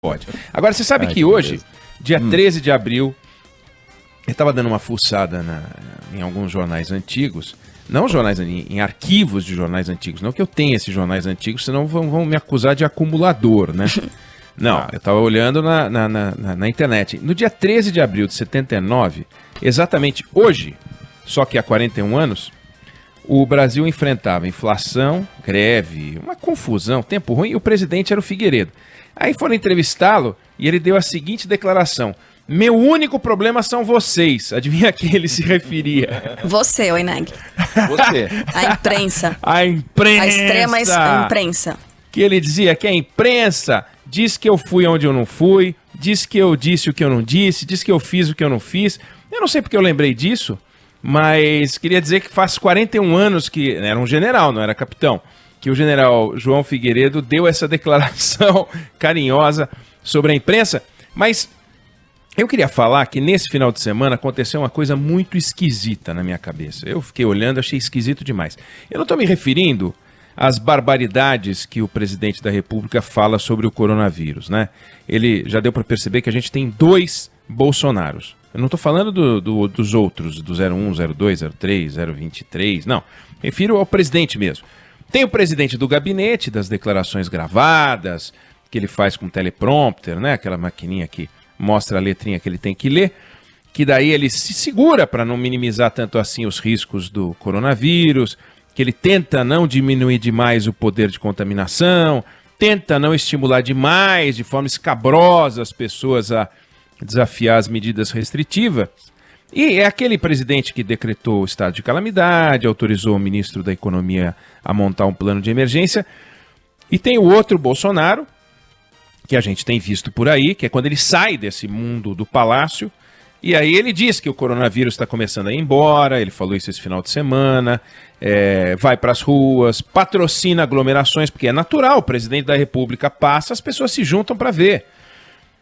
Pode. Agora, você sabe que hoje, dia 13 de abril, eu estava dando uma fuçada em alguns jornais antigos, não jornais, em arquivos de jornais antigos, não que eu tenha esses jornais antigos, senão vão me acusar de acumulador, né? Não, eu estava olhando na internet. No dia 13 de abril de 79, exatamente hoje, só que há 41 anos, o Brasil enfrentava inflação, greve, uma confusão, tempo ruim, e o presidente era o Figueiredo. Aí foram entrevistá-lo e ele deu a seguinte declaração: meu único problema são vocês. Adivinha a quem ele se referia? Você, Oineg. Você. A imprensa. A imprensa. A extrema imprensa. Que ele dizia que a imprensa diz que eu fui onde eu não fui, diz que eu disse o que eu não disse, diz que eu fiz o que eu não fiz. Eu não sei porque eu lembrei disso, mas queria dizer que faz 41 anos que... Era um general, não era capitão. Que o general João Figueiredo deu essa declaração carinhosa sobre a imprensa. Mas eu queria falar que nesse final de semana aconteceu uma coisa muito esquisita na minha cabeça. Eu fiquei olhando, achei esquisito demais. Eu não estou me referindo às barbaridades que o presidente da República fala sobre o coronavírus, né? Ele já deu para perceber que a gente tem 2 Bolsonaros. Eu não estou falando dos outros, do 01, 02, 03, 023, não. Refiro ao presidente mesmo. Tem o presidente do gabinete, das declarações gravadas, que ele faz com teleprompter, né? Aquela maquininha que mostra a letrinha que ele tem que ler, que daí ele se segura para não minimizar tanto assim os riscos do coronavírus, que ele tenta não diminuir demais o poder de contaminação, tenta não estimular demais, de forma escabrosa, as pessoas a desafiar as medidas restritivas. E é aquele presidente que decretou o estado de calamidade, autorizou o ministro da Economia a montar um plano de emergência. E tem o outro Bolsonaro, que a gente tem visto por aí, que é quando ele sai desse mundo do palácio, e aí ele diz que o coronavírus está começando a ir embora, ele falou isso esse final de semana, vai para as ruas, patrocina aglomerações, porque é natural, o presidente da República passa, as pessoas se juntam para ver.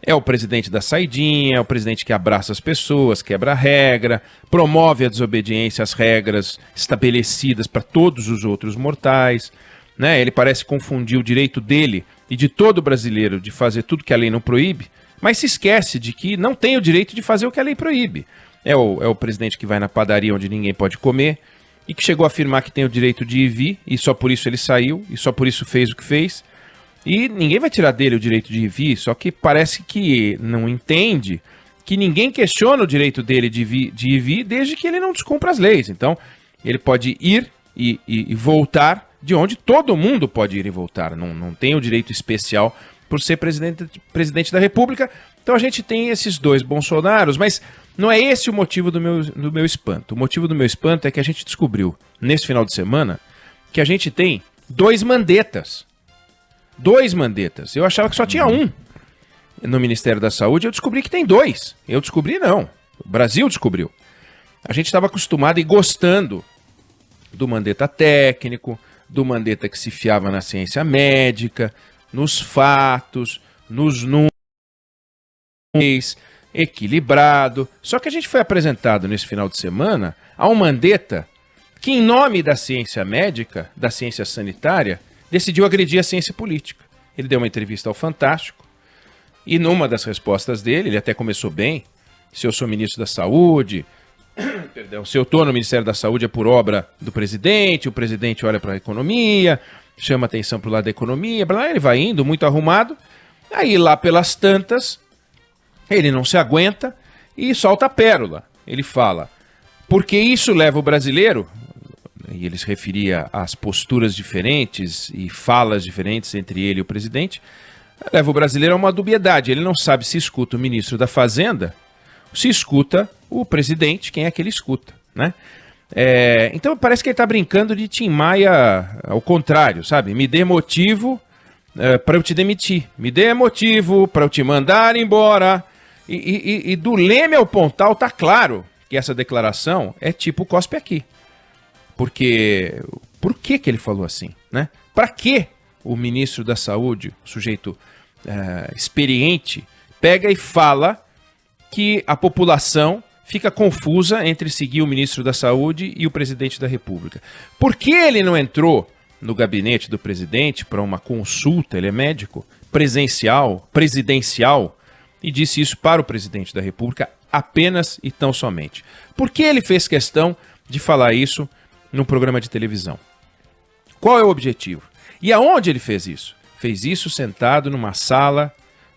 É o presidente da saidinha, é o presidente que abraça as pessoas, quebra a regra, promove a desobediência às regras estabelecidas para todos os outros mortais, né? Ele parece confundir o direito dele e de todo brasileiro de fazer tudo que a lei não proíbe, mas se esquece de que não tem o direito de fazer o que a lei proíbe. É o presidente que vai na padaria onde ninguém pode comer e que chegou a afirmar que tem o direito de ir e vir, e só por isso ele saiu, e só por isso fez o que fez. E ninguém vai tirar dele o direito de ir e vir, só que parece que não entende que ninguém questiona o direito dele de ir e vir desde que ele não descumpra as leis. Então, ele pode ir e voltar de onde todo mundo pode ir e voltar. Não tem o direito especial por ser presidente da República. Então a gente tem esses 2 Bolsonaros, mas não é esse o motivo do meu espanto. O motivo do meu espanto é que a gente descobriu, nesse final de semana, que a gente tem 2 Mandetas. 2 Mandetas. Eu achava que só tinha um no Ministério da Saúde. Eu descobri que tem 2. Eu descobri não. O Brasil descobriu. A gente estava acostumado e gostando do Mandetta técnico, do Mandetta que se fiava na ciência médica, nos fatos, nos números, equilibrado. Só que a gente foi apresentado nesse final de semana a um Mandetta que, em nome da ciência médica, da ciência sanitária, decidiu agredir a ciência política. Ele deu uma entrevista ao Fantástico e numa das respostas dele, ele até começou bem: se eu sou ministro da Saúde, se eu estou no Ministério da Saúde é por obra do presidente, o presidente olha para a economia, chama atenção para o lado da economia, ele vai indo muito arrumado, aí lá pelas tantas, ele não se aguenta e solta a pérola. Ele fala: porque isso leva o brasileiro, e ele se referia às posturas diferentes e falas diferentes entre ele e o presidente, leva o brasileiro a uma dubiedade. Ele não sabe se escuta o ministro da Fazenda, se escuta o presidente, quem é que ele escuta, né? Então parece que ele está brincando de Tim Maia ao contrário, sabe? Me dê motivo para eu te demitir, me dê motivo para eu te mandar embora. E do Leme ao Pontal tá claro que essa declaração é tipo cospe aqui. Porque, por que ele falou assim, né? Para que o ministro da Saúde, o sujeito experiente, pega e fala que a população fica confusa entre seguir o ministro da Saúde e o presidente da República? Por que ele não entrou no gabinete do presidente para uma consulta, ele é médico, presidencial, e disse isso para o presidente da República apenas e tão somente. Por que ele fez questão de falar isso num programa de televisão? Qual é o objetivo? E aonde ele fez isso? Fez isso sentado numa sala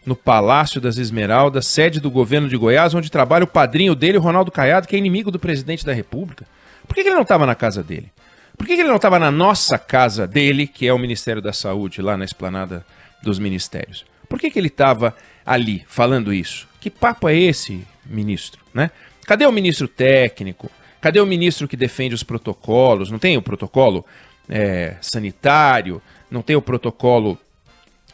no Palácio das Esmeraldas, sede do governo de Goiás, onde trabalha o padrinho dele, o Ronaldo Caiado, que é inimigo do presidente da República. Por que ele não estava na casa dele? Por que ele não estava na nossa casa dele, que é o Ministério da Saúde, lá na esplanada dos ministérios? Por que ele estava ali falando isso? Que papo é esse, ministro? Né? Cadê o ministro técnico? Cadê o ministro que defende os protocolos? Não tem o protocolo sanitário? Não tem o protocolo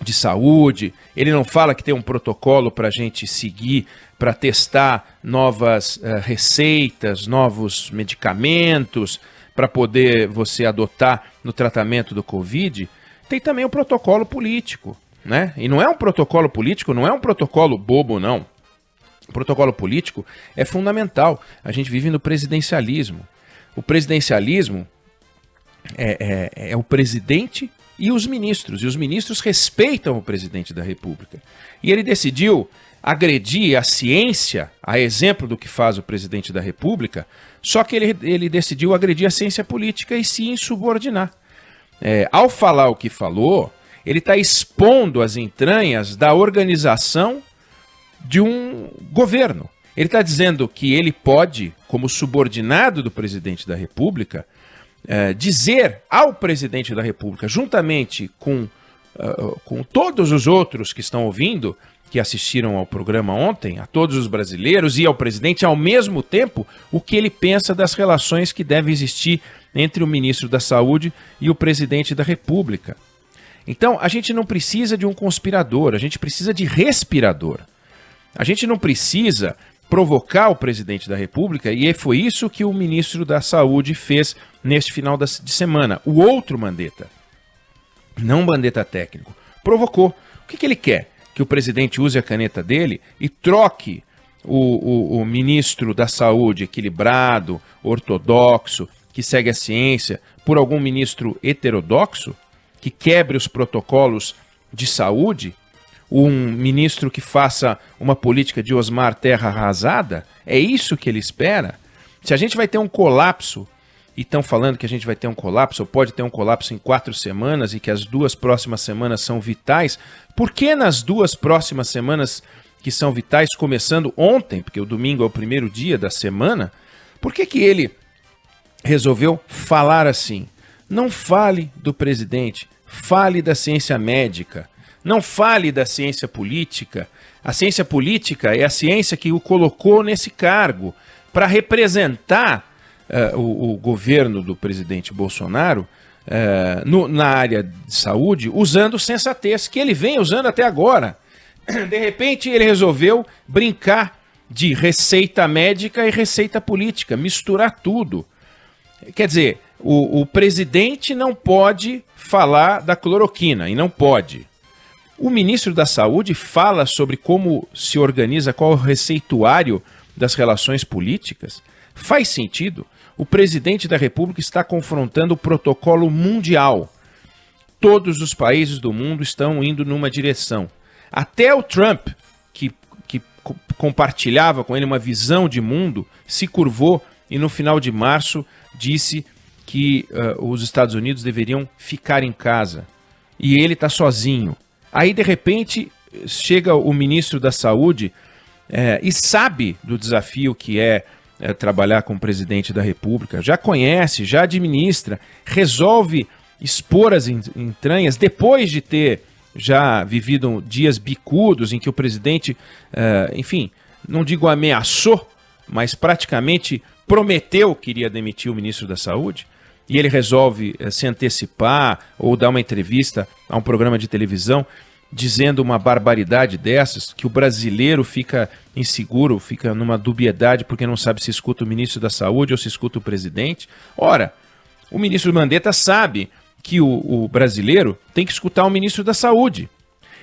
de saúde? Ele não fala que tem um protocolo para a gente seguir, para testar novas receitas, novos medicamentos, para poder você adotar no tratamento do Covid? Tem também o protocolo político, né? E não é um protocolo político, não é um protocolo bobo, não. O protocolo político é fundamental. A gente vive no presidencialismo. O presidencialismo é o presidente e os ministros respeitam o presidente da República. E ele decidiu agredir a ciência, a exemplo do que faz o presidente da República, só que ele decidiu agredir a ciência política e se insubordinar. Ao falar o que falou, ele está expondo as entranhas da organização de um governo. Ele está dizendo que ele pode, como subordinado do presidente da República, dizer ao presidente da República, juntamente com todos os outros que estão ouvindo, que assistiram ao programa ontem, a todos os brasileiros e ao presidente, ao mesmo tempo, o que ele pensa das relações que devem existir entre o ministro da Saúde e o presidente da República. Então, a gente não precisa de um conspirador, a gente precisa de respirador. A gente não precisa provocar o presidente da República, e foi isso que o ministro da Saúde fez neste final de semana. O outro Mandetta, não Mandetta técnico, provocou. O que ele quer? Que o presidente use a caneta dele e troque o ministro da Saúde equilibrado, ortodoxo, que segue a ciência, por algum ministro heterodoxo, que quebre os protocolos de saúde, um ministro que faça uma política de Osmar Terra Arrasada? É isso que ele espera? Se a gente vai ter um colapso, e estão falando que a gente vai ter um colapso, ou pode ter um colapso em 4 semanas, e que as 2 próximas semanas são vitais, por que nas 2 próximas semanas que são vitais, começando ontem, porque o domingo é o primeiro dia da semana, por que ele resolveu falar assim? Não fale do presidente, fale da ciência médica, não fale da ciência política. A ciência política é a ciência que o colocou nesse cargo para representar o governo do presidente Bolsonaro na área de saúde, usando sensatez, que ele vem usando até agora. De repente ele resolveu brincar de receita médica e receita política, misturar tudo. Quer dizer, o presidente não pode falar da cloroquina, e não pode. O ministro da Saúde fala sobre como se organiza, qual é o receituário das relações políticas. Faz sentido? O presidente da República está confrontando o protocolo mundial. Todos os países do mundo estão indo numa direção. Até o Trump, que compartilhava com ele uma visão de mundo, se curvou e no final de março disse que os Estados Unidos deveriam ficar em casa. E ele está sozinho. Aí, de repente, chega o ministro da Saúde e sabe do desafio que é trabalhar com o presidente da República, já conhece, já administra, resolve expor as entranhas, depois de ter já vivido dias bicudos em que o presidente, enfim, não digo ameaçou, mas praticamente prometeu que iria demitir o ministro da Saúde, e ele resolve se antecipar ou dar uma entrevista a um programa de televisão dizendo uma barbaridade dessas, que o brasileiro fica inseguro, fica numa dubiedade porque não sabe se escuta o ministro da Saúde ou se escuta o presidente. Ora, o ministro Mandetta sabe que o brasileiro tem que escutar o ministro da Saúde.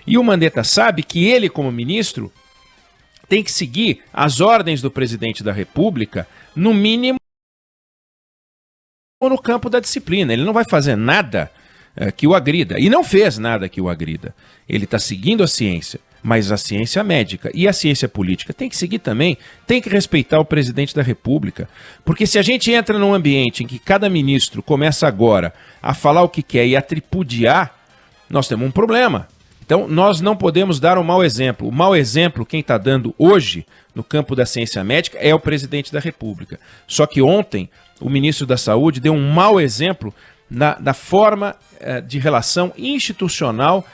E o Mandetta sabe que ele, como ministro, tem que seguir as ordens do presidente da República, no mínimo no campo da disciplina. Ele não vai fazer nada que o agrida. E não fez nada que o agrida. Ele está seguindo a ciência, mas a ciência médica e a ciência política tem que seguir também, tem que respeitar o presidente da República. Porque se a gente entra num ambiente em que cada ministro começa agora a falar o que quer e a tripudiar, nós temos um problema. Então, nós não podemos dar um mau exemplo. O mau exemplo, quem está dando hoje no campo da ciência médica é o presidente da República. Só que ontem, o ministro da Saúde deu um mau exemplo da forma de relação institucional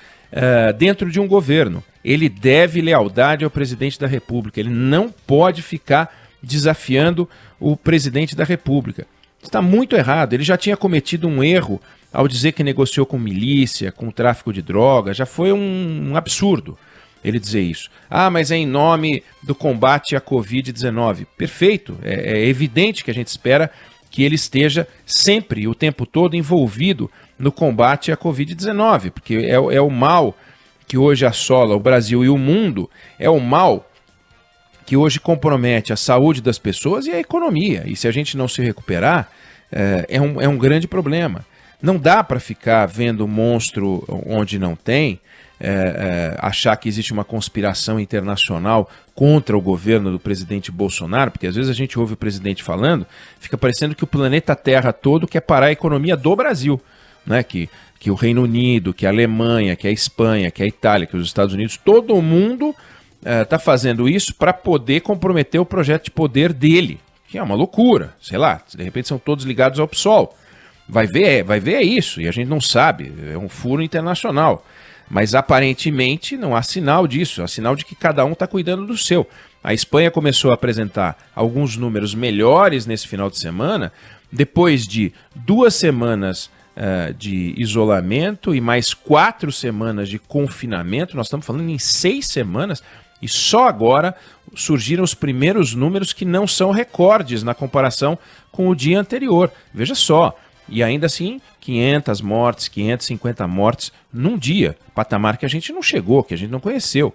dentro de um governo. Ele deve lealdade ao presidente da República. Ele não pode ficar desafiando o presidente da República. Está muito errado. Ele já tinha cometido um erro ao dizer que negociou com milícia, com tráfico de drogas. Já foi um absurdo ele dizer isso. Ah, mas é em nome do combate à Covid-19. Perfeito. É evidente que a gente espera que ele esteja sempre, o tempo todo, envolvido no combate à Covid-19, porque é o mal que hoje assola o Brasil e o mundo, é o mal que hoje compromete a saúde das pessoas e a economia. E se a gente não se recuperar, é um grande problema. Não dá para ficar vendo monstro onde não tem, achar que existe uma conspiração internacional contra o governo do presidente Bolsonaro, porque às vezes a gente ouve o presidente falando, fica parecendo que o planeta Terra todo quer parar a economia do Brasil, né? Que o Reino Unido, que a Alemanha, que a Espanha, que a Itália, que os Estados Unidos, todo mundo está fazendo isso para poder comprometer o projeto de poder dele, que é uma loucura, sei lá, de repente são todos ligados ao PSOL. Vai ver é isso, e a gente não sabe, é um furo internacional. Mas aparentemente não há sinal disso, há sinal de que cada um está cuidando do seu. A Espanha começou a apresentar alguns números melhores nesse final de semana, depois de 2 semanas de isolamento e mais 4 semanas de confinamento. Nós estamos falando em 6 semanas e só agora surgiram os primeiros números que não são recordes na comparação com o dia anterior. Veja só. E ainda assim, 500 mortes, 550 mortes num dia, patamar que a gente não chegou, que a gente não conheceu.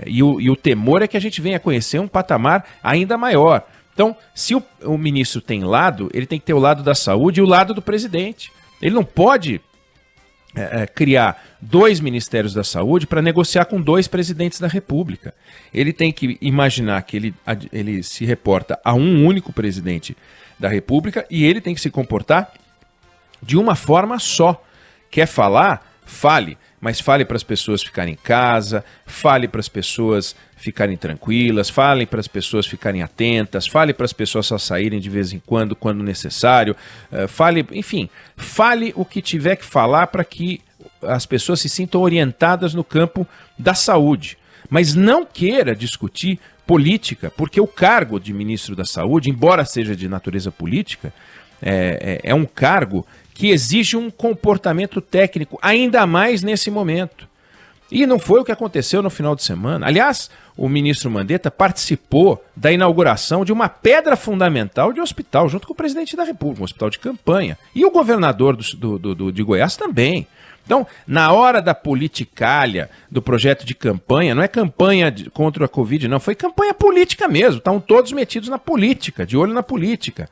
E o temor é que a gente venha conhecer um patamar ainda maior. Então, se o ministro tem lado, ele tem que ter o lado da saúde e o lado do presidente. Ele não pode criar 2 ministérios da saúde para negociar com 2 presidentes da República. Ele tem que imaginar que ele se reporta a um único presidente da República e ele tem que se comportar de uma forma só. Quer falar? Fale, mas fale para as pessoas ficarem em casa, fale para as pessoas ficarem tranquilas, fale para as pessoas ficarem atentas, fale para as pessoas só saírem de vez em quando necessário, fale o que tiver que falar para que as pessoas se sintam orientadas no campo da saúde. Mas não queira discutir política, porque o cargo de ministro da Saúde, embora seja de natureza política, é um cargo que exige um comportamento técnico, ainda mais nesse momento. E não foi o que aconteceu no final de semana. Aliás, o ministro Mandetta participou da inauguração de uma pedra fundamental de hospital, junto com o presidente da República, um hospital de campanha. E o governador de Goiás também. Então, na hora da politicalha, do projeto de campanha, não é campanha contra a Covid, não, foi campanha política mesmo. Estavam todos metidos na política, de olho na política.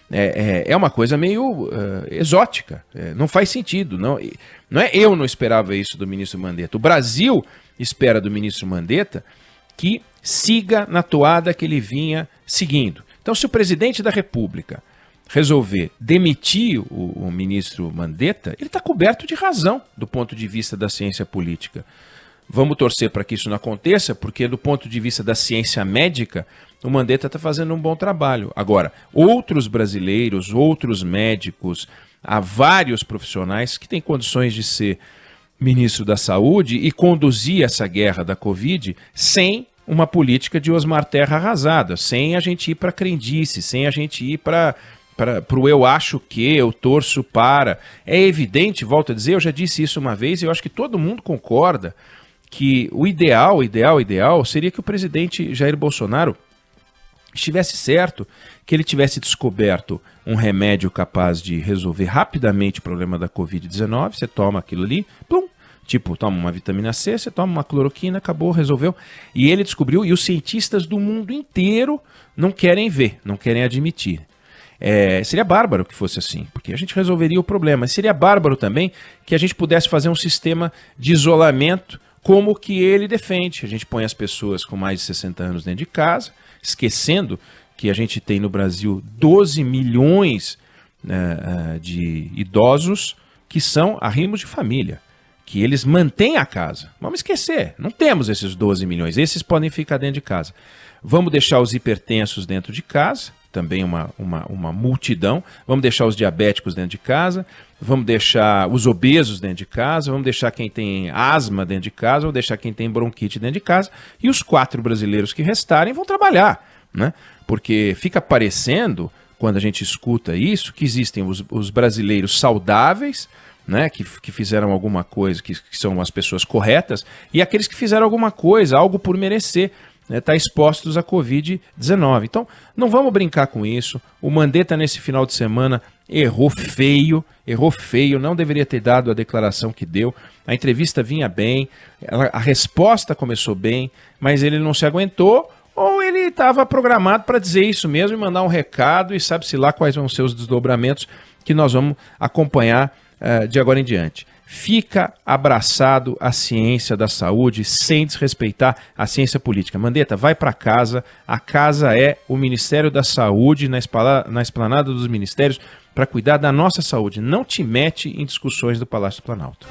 É uma coisa meio exótica, não faz sentido. Eu não esperava isso do ministro Mandetta. O Brasil espera do ministro Mandetta que siga na toada que ele vinha seguindo. Então, se o presidente da República resolver demitir o ministro Mandetta, ele está coberto de razão do ponto de vista da ciência política. Vamos torcer para que isso não aconteça, porque do ponto de vista da ciência médica, o Mandetta está fazendo um bom trabalho. Agora, outros brasileiros, outros médicos, há vários profissionais que têm condições de ser ministro da Saúde e conduzir essa guerra da Covid sem uma política de Osmar Terra arrasada, sem a gente ir para a crendice, sem a gente ir para o eu acho que, eu torço para. É evidente, volto a dizer, eu já disse isso uma vez e eu acho que todo mundo concorda que o ideal seria que o presidente Jair Bolsonaro estivesse certo, que ele tivesse descoberto um remédio capaz de resolver rapidamente o problema da Covid-19, você toma aquilo ali, plum, tipo, toma uma vitamina C, você toma uma cloroquina, acabou, resolveu. E ele descobriu, e os cientistas do mundo inteiro não querem ver, não querem admitir. Seria bárbaro que fosse assim, porque a gente resolveria o problema. Mas seria bárbaro também que a gente pudesse fazer um sistema de isolamento como que ele defende. A gente põe as pessoas com mais de 60 anos dentro de casa, esquecendo que a gente tem no Brasil 12 milhões de idosos que são arrimos de família, que eles mantêm a casa. Vamos esquecer, não temos esses 12 milhões, esses podem ficar dentro de casa. Vamos deixar os hipertensos dentro de casa, também uma multidão. Vamos deixar os diabéticos dentro de casa, vamos deixar os obesos dentro de casa, vamos deixar quem tem asma dentro de casa, vamos deixar quem tem bronquite dentro de casa, e os 4 brasileiros que restarem vão trabalhar, né? Porque fica parecendo, quando a gente escuta isso, que existem os brasileiros saudáveis, né, que fizeram alguma coisa, que são as pessoas corretas, e aqueles que fizeram alguma coisa, algo por merecer, né, tá expostos à Covid-19. Então, não vamos brincar com isso. O Mandetta, nesse final de semana, errou feio, não deveria ter dado a declaração que deu. A entrevista vinha bem, a resposta começou bem, mas ele não se aguentou, ou ele estava programado para dizer isso mesmo e mandar um recado, e sabe-se lá quais vão ser os desdobramentos que nós vamos acompanhar de agora em diante. Fica abraçado à ciência da saúde sem desrespeitar a ciência política. Mandetta, vai para casa. A casa é o Ministério da Saúde, na esplanada dos ministérios, para cuidar da nossa saúde. Não te mete em discussões do Palácio do Planalto.